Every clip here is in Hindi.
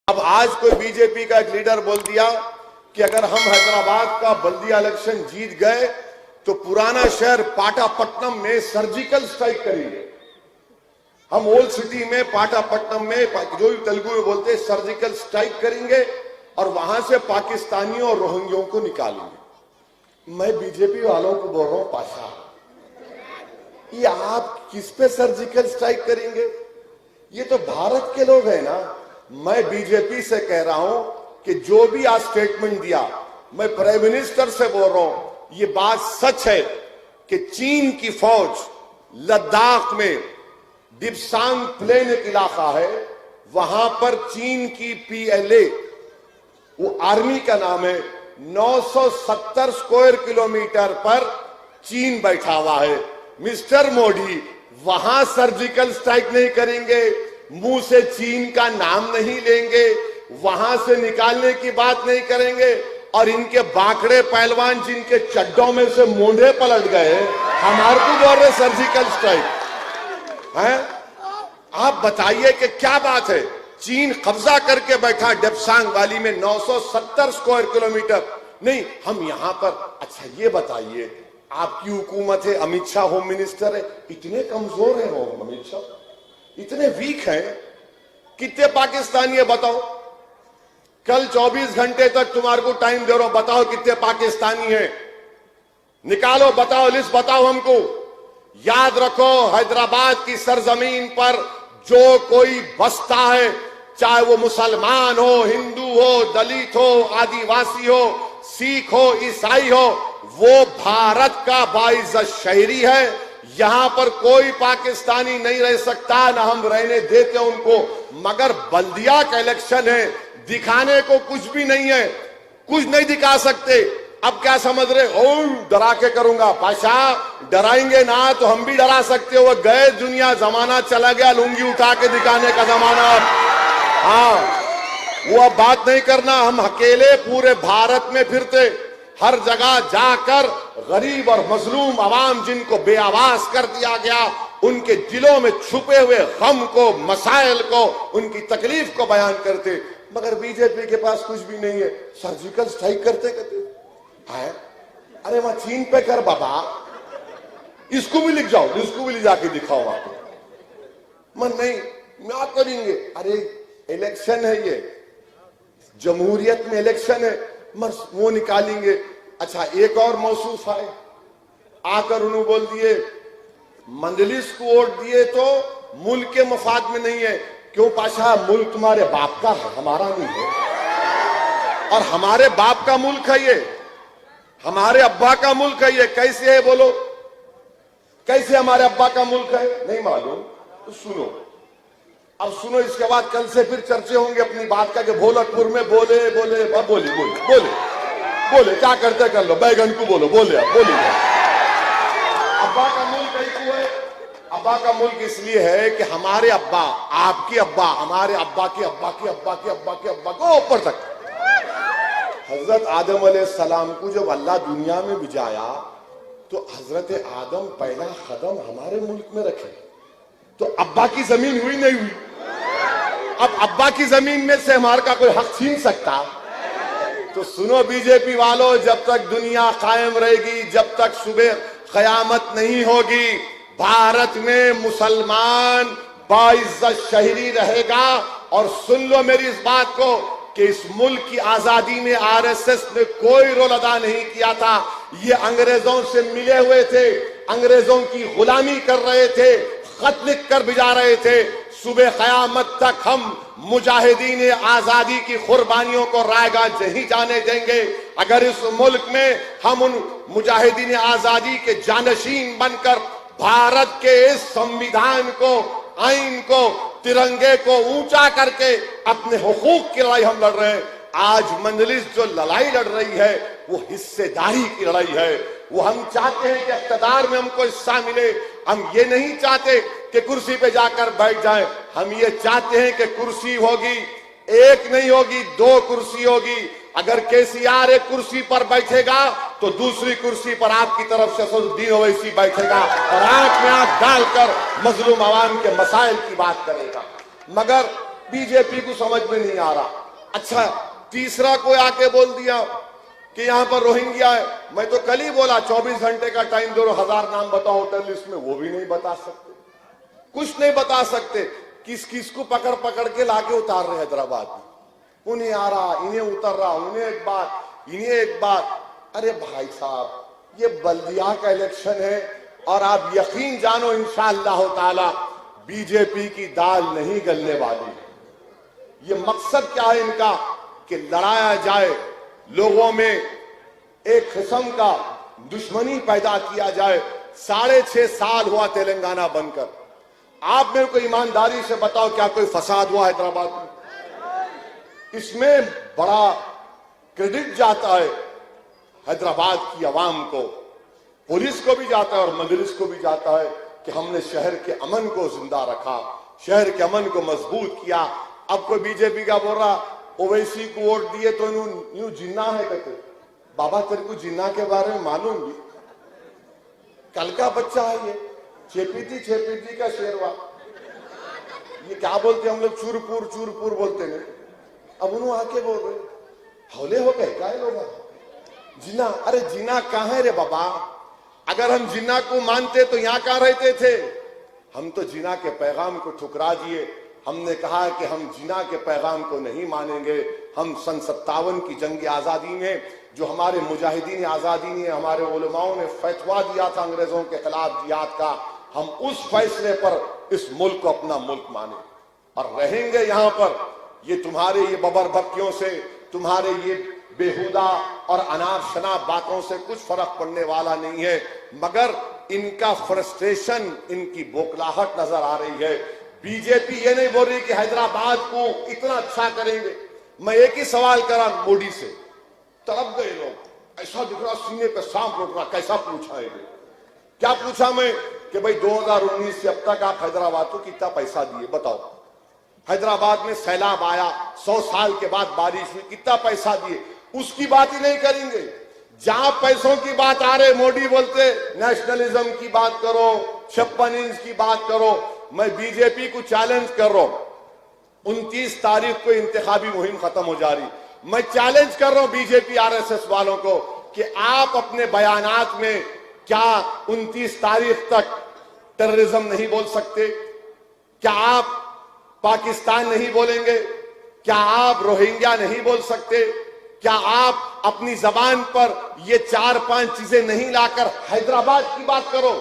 अब आज कोई बीजेपी का एक लीडर बोल दिया कि अगर हम हैदराबाद का बल्दिया इलेक्शन जीत गए तो पुराना शहर पाटापट्टनम में सर्जिकल स्ट्राइक करेंगे। हम ओल्ड सिटी में पाटापट्टनम में जो भी तेलुगु में बोलते हैं सर्जिकल स्ट्राइक करेंगे और वहां से पाकिस्तानियों और रोहिंग्यों को निकालेंगे। मैं बीजेपी वालों को बोल रहा हूं, पाशा ये आप किस पे सर्जिकल स्ट्राइक करेंगे? ये तो भारत के लोग हैं ना। मैं बीजेपी से कह रहा हूं कि जो भी आज स्टेटमेंट दिया, मैं प्राइम मिनिस्टर से बोल रहा हूं, ये बात सच है कि चीन की फौज लद्दाख में डिप्सांग प्लेन एक इलाका है, वहां पर चीन की पीएलए, वो आर्मी का नाम है, 970 स्क्वायर किलोमीटर पर चीन बैठा हुआ है। मिस्टर मोदी वहां सर्जिकल स्ट्राइक नहीं करेंगे, मुंह से चीन का नाम नहीं लेंगे, वहां से निकालने की बात नहीं करेंगे, और इनके बाकड़े पहलवान जिनके चड्डों में से मोंढे पलट गए हमारे को बोल रहे सर्जिकल स्ट्राइक है। आप बताइए कि क्या बात है? चीन कब्जा करके बैठा डेप्सांग वैली में 970 स्क्वायर किलोमीटर। नहीं, हम यहां पर, अच्छा ये बताइए, आपकी हुकूमत है, अमित शाह होम मिनिस्टर है, इतने कमजोर है होम अमित शाह, इतने वीक हैं, कितने पाकिस्तानी है बताओ? कल 24 घंटे तक तुम्हारे को टाइम दे रहा हूं, बताओ कितने पाकिस्तानी हैं? निकालो, बताओ, लिस्ट बताओ हमको। याद रखो, हैदराबाद की सरजमीन पर जो कोई बसता है, चाहे वो मुसलमान हो, हिंदू हो, दलित हो, आदिवासी हो, सिख हो, ईसाई हो, वो भारत का बाइज्जत शहरी है। यहां पर कोई पाकिस्तानी नहीं रह सकता, ना हम रहने देते उनको। मगर बल्दिया का इलेक्शन है, दिखाने को कुछ भी नहीं है, कुछ नहीं दिखा सकते। अब क्या समझ रहे? ओ डरा के करूंगा। पाशा डराएंगे ना तो हम भी डरा सकते हो। गए दुनिया, जमाना चला गया लुंगी उठा के दिखाने का जमाना। हाँ, वो अब बात नहीं करना। हम अकेले पूरे भारत में फिरते, हर जगह जाकर गरीब और मजलूम आवाम जिनको बेआवाज कर दिया गया, उनके दिलों में छुपे हुए गम को, मसाइल को, उनकी तकलीफ को बयान करते। मगर बीजेपी के पास कुछ भी नहीं है, सर्जिकल स्ट्राइक करते करते है। अरे वहां चीन पे कर बाबा, इसको भी लिख जाओ, इसको भी ले जाके दिखाओ आपको। मन नहीं, क्या करेंगे? अरे इलेक्शन है, ये जमहूरियत में इलेक्शन है, वो निकालेंगे। अच्छा, एक और मौसूफ है, आकर उन्होंने बोल दिए मंजलिस को वोट दिए तो मुल्क के मफाद में नहीं है। क्यों पाशा? मुल्क तुम्हारे बाप का है, हमारा नहीं है। और हमारे बाप का मुल्क है ये, हमारे अब्बा का मुल्क है ये। कैसे है बोलो? कैसे हमारे अब्बा का मुल्क है? नहीं मालूम तो सुनो, अब सुनो, इसके बाद कल से फिर चर्चे होंगे अपनी बात का कि भोलकपुर में बोले बोले बोले बोले बोले बोले क्या करते कर लो, बैगन को बोलो, बोले बोलिए। अब्बा का मुल्क कैसे है? अब्बा का मुल्क इसलिए है कि हमारे अब्बा, आपके अब्बा, हमारे अब्बा के अब्बा के अब्बा के अब्बा के अब्बा को ऊपर तक हजरत आदम अलैहिस्सलाम को जब अल्लाह दुनिया में भिजाया तो हजरत आदम पहला कदम हमारे मुल्क में रखे। तो अब्बा की जमीन हुई नहीं हुई? अब अब्बा की जमीन में से हमारे का कोई हक छीन सकता? तो सुनो बीजेपी वालों, जब तक दुनिया कायम रहेगी, जब तक सुबह कयामत नहीं होगी, भारत में मुसलमान बाइज्जत शहरी रहेगा। और सुन लो मेरी इस बात को कि इस मुल्क की आजादी में आरएसएस ने कोई रोल अदा नहीं किया था। ये अंग्रेजों से मिले हुए थे, अंग्रेजों की गुलामी कर रहे थे, खत लिख कर भिजा रहे थे। सुबह कयामत तक हम मुजाहिदीन आजादी की कुर्बानियों को रायगा नहीं जाने देंगे। अगर इस मुल्क में हम उन मुजाहिदीन आजादी के जानशीन बनकर भारत के इस संविधान को, आइन को, तिरंगे को ऊंचा करके अपने हुकूक की लड़ाई हम लड़ रहे हैं। आज मंजलिस जो लड़ाई लड़ रही है वो हिस्सेदारी की लड़ाई है। वो हम चाहते हैं कि इख्तिदार में हमको हिस्सा मिले। हम ये नहीं चाहते कि कुर्सी पे जाकर बैठ जाएं। हम ये चाहते हैं कि कुर्सी होगी, एक नहीं होगी, 2 कुर्सी होगी। अगर केसीआर एक कुर्सी पर बैठेगा तो दूसरी कुर्सी पर आपकी तरफ से असदुद्दीन ओवैसी बैठेगा और आंख में आंख डालकर मजलूम आवाम के मसाइल की बात करेगा। मगर बीजेपी को समझ में नहीं आ रहा। अच्छा, तीसरा कोई आके बोल दिया कि यहां पर रोहिंग्या है। मैं तो कल ही बोला 24 घंटे का टाइम दो, 1000 नाम बताओ होटल लिस्ट में, वो भी नहीं बता सकते, कुछ नहीं बता सकते। किस किस को पकड़ पकड़ के लाके उतार रहे हैदराबाद में, उन्हें आ रहा, इन्हें उतर रहा, उन्हें एक बात, इन्हें एक बात। अरे भाई साहब, ये बल्दिया का इलेक्शन है और आप यकीन जानो इंशाअल्लाह ताला बीजेपी की दाल नहीं गलने वाली है। ये मकसद क्या है इनका कि लड़ाया जाए, लोगों में एक किस्म का दुश्मनी पैदा किया जाए। 6.5 साल हुआ तेलंगाना बनकर, आप मेरे को ईमानदारी से बताओ क्या कोई फसाद हुआ हैदराबाद में? इसमें बड़ा क्रेडिट जाता है हैदराबाद की आवाम को, पुलिस को भी जाता है और मजलिस को भी जाता है कि हमने शहर के अमन को जिंदा रखा, शहर के अमन को मजबूत किया। अब कोई बीजेपी का बोल रहा ओवैसी को वोट दिए तो यूं जिन्ना है कहते। बाबा तेरे को जिन्ना के बारे में मालूम भी? कल का बच्चा है ये, छेपीती का शेरवा। ये क्या बोलते हम लोग, चूरपुर बोलते हैं। अब उन्होंने आके बोल रहे हौले हो गए क्या लोग? जिन्ना, अरे जिन्ना कहाँ है रे बाबा? अगर हम जिन्ना को मानते तो यहां कहां रहते थे? हम तो जिन्ना के पैगाम को ठुकरा दिए। हमने कहा कि हम जिन्ना के पैगाम को नहीं मानेंगे। हम सन 57 की जंग आजादी में जो हमारे मुजाहिदीन आजादी ने, हमारे उलमाओं ने फतवा दिया था अंग्रेजों के खिलाफ जिहाद का, हम उस फैसले पर इस मुल्क को अपना मुल्क माने और रहेंगे यहां पर। ये तुम्हारे ये बबरबक्कियों से, तुम्हारे ये बेहुदा और अनाप शनाप बातों से कुछ फर्क पड़ने वाला नहीं है, मगर इनका फ्रस्ट्रेशन, इनकी बोखलाहट नजर आ रही है। बीजेपी ये नहीं बोल रही कि हैदराबाद को इतना अच्छा करेंगे। मैं एक ही सवाल करा मोदी से, तड़प गए लोग, ऐसा दिख रहा सीने पे सांप रोक रहा। कैसा पूछा है? क्या पूछा मैं कि भाई 2019 से अब तक आप हैदराबाद को कितना पैसा दिए बताओ? हैदराबाद में सैलाब आया, 100 साल के बाद बारिश हुई, कितना पैसा दिए? उसकी बात ही नहीं करेंगे। जहां पैसों की बात आ रहे, मोदी बोलते नेशनलिज्म की बात करो, 56 इंच की बात करो। मैं बीजेपी को चैलेंज कर रहा हूं, 29 तारीख को इंतखाबी मुहिम खत्म हो जा रही। मैं चैलेंज कर रहा हूं बीजेपी आरएसएस वालों को कि आप अपने बयानात में क्या 29 तारीख तक टेररिज्म नहीं बोल सकते? क्या आप पाकिस्तान नहीं बोलेंगे? क्या आप रोहिंग्या नहीं बोल सकते? क्या आप अपनी जबान पर ये 4-5 चीजें नहीं लाकर हैदराबाद की बात करो?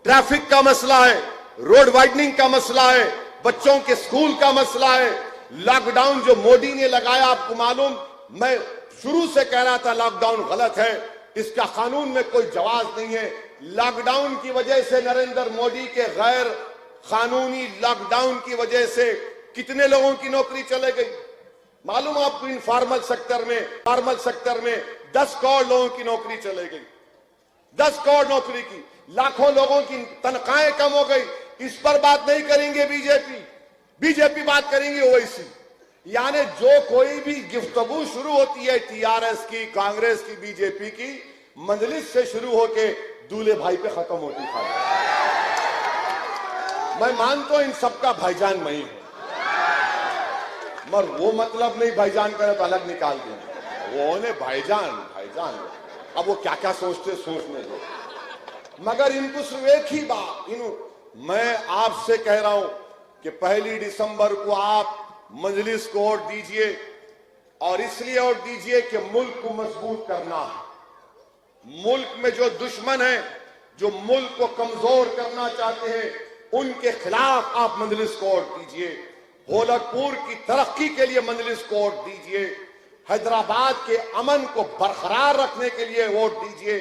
ट्रैफिक का मसला है, रोड वाइडनिंग का मसला है, बच्चों के स्कूल का मसला है, लॉकडाउन जो मोदी ने लगाया, आपको मालूम, मैं शुरू से कह रहा था लॉकडाउन गलत है, इसका कानून में कोई जवाब नहीं है। लॉकडाउन की वजह से, नरेंद्र मोदी के गैर कानूनी लॉकडाउन की वजह से कितने लोगों की नौकरी चले गई मालूम आपको? इनफॉर्मल सेक्टर में, फॉर्मल सेक्टर में 10 करोड़ लोगों की नौकरी चले गई, 10 करोड़ नौकरी की, लाखों लोगों की तनख्वाहें कम हो गई। इस पर बात नहीं करेंगे बीजेपी बात करेंगे ओवैसी। यानी जो कोई भी गुफ्तगू शुरू होती है टीआरएस की, कांग्रेस की, बीजेपी की, मजलिस से शुरू होके दूल्हे भाई पे खत्म होती है। मैं मानता हूं इन सबका भाईजान मैं ही हूं, मगर वो मतलब नहीं भाईजान करे तो अलग निकाल दें। वो ने भाईजान अब वो क्या क्या सोचते सोचने दो, मगर इनको सिर्फ एक ही बात, मैं आपसे कह रहा हूं कि 1 दिसंबर को आप मजलिस को वोट दीजिए, और इसलिए वोट दीजिए कि मुल्क को मजबूत करना है। मुल्क में जो दुश्मन है, जो मुल्क को कमजोर करना चाहते हैं, उनके खिलाफ आप मजलिस को वोट दीजिए। होलकपुर की तरक्की के लिए मजलिस को वोट दीजिए। हैदराबाद के अमन को बरकरार रखने के लिए वोट दीजिए।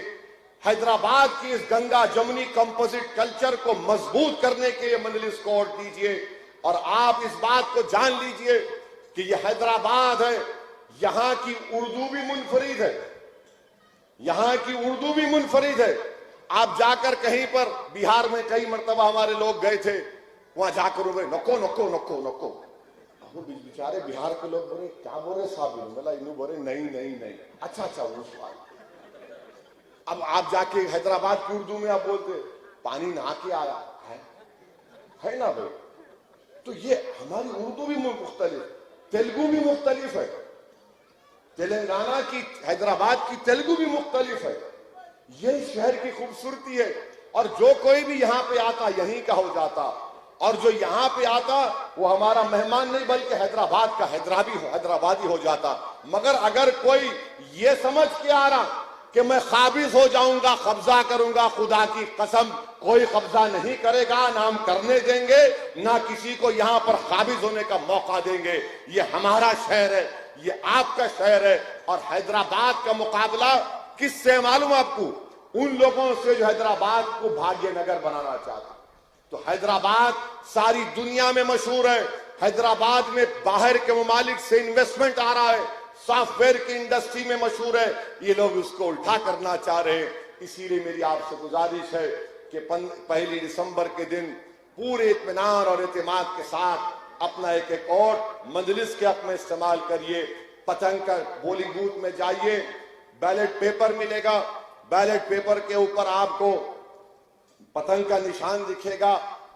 हैदराबाद की इस गंगा जमुनी कंपोजिट कल्चर को मजबूत करने के लिए मजलिस को वोट दीजिए। और आप इस बात को जान लीजिए कि यह हैदराबाद है, यहां की उर्दू भी मुनफरिद है, यहां की उर्दू भी मुनफरिद है। आप जाकर कहीं पर, बिहार में कई मरतबा हमारे लोग गए थे, वहां जाकर बोले नको नको नको नको, वो बेचारे बिहार के लोग बोले क्या बोले साहब, बोला इन्हों बोले नहीं। अच्छा वो सवाल। अब आप जाके हैदराबाद की उर्दू में आप बोलते पानी नहा के आया है ना भाई, तो ये हमारी उर्दू भी मुख्तलिफ, तेलुगु भी मुख्तलिफ है, तेलंगाना की, हैदराबाद की तेलुगु भी मुख्तलिफ है। ये शहर की खूबसूरती है। और जो कोई भी यहाँ पे आता यहीं का हो जाता, और जो यहाँ पे आता वो हमारा मेहमान नहीं बल्कि हैदराबाद का हैदराबादी हो जाता। मगर अगर कोई ये समझ के आ रहा कि मैं काबिज हो जाऊंगा, कब्जा करूंगा, खुदा की कसम कोई कब्जा नहीं करेगा, ना हम करने देंगे, ना किसी को यहाँ पर काबिज होने का मौका देंगे। ये हमारा शहर है, ये आपका शहर है। और हैदराबाद का मुकाबला किससे मालूम आपको? उन लोगों से जो हैदराबाद को भाग्यनगर बनाना चाहता। तो हैदराबाद सारी दुनिया में मशहूर है। हैदराबाद में बाहर के ममालिक से इन्वेस्टमेंट आ रहा है, सॉफ्टवेयर की इंडस्ट्री में मशहूर है। ये लोग उसको उल्टा करना चाह रहे हैं। इसीलिए मेरी आपसे गुजारिश है कि 1 दिसंबर के दिन पूरे इत्मीनान और एतमाद के साथ अपना एक और मजलिस के हक में इस्तेमाल करिए। पतंग का पोलिंग बूथ में जाइए, बैलेट पेपर मिलेगा, बैलेट पेपर के ऊपर आपको पतंग का निशान दिखेगा।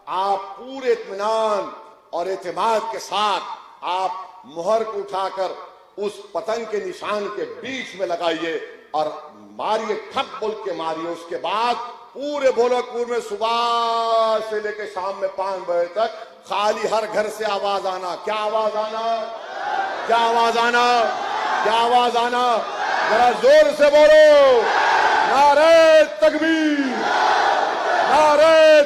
आप पूरे इत्मीनान और एतमाद के साथ आप मुहर को उठाकर उस पतंग के निशान के बीच में लगाइए और मारिए, ठप बोल के मारिए। उसके बाद पूरे गोरखपुर में सुबह से लेकर शाम में 5 बजे तक खाली हर घर से आवाज आना। क्या आवाज आना? क्या आवाज आना? क्या आवाज आना? जरा जोर से बोलो, नारे तकबीर, नारे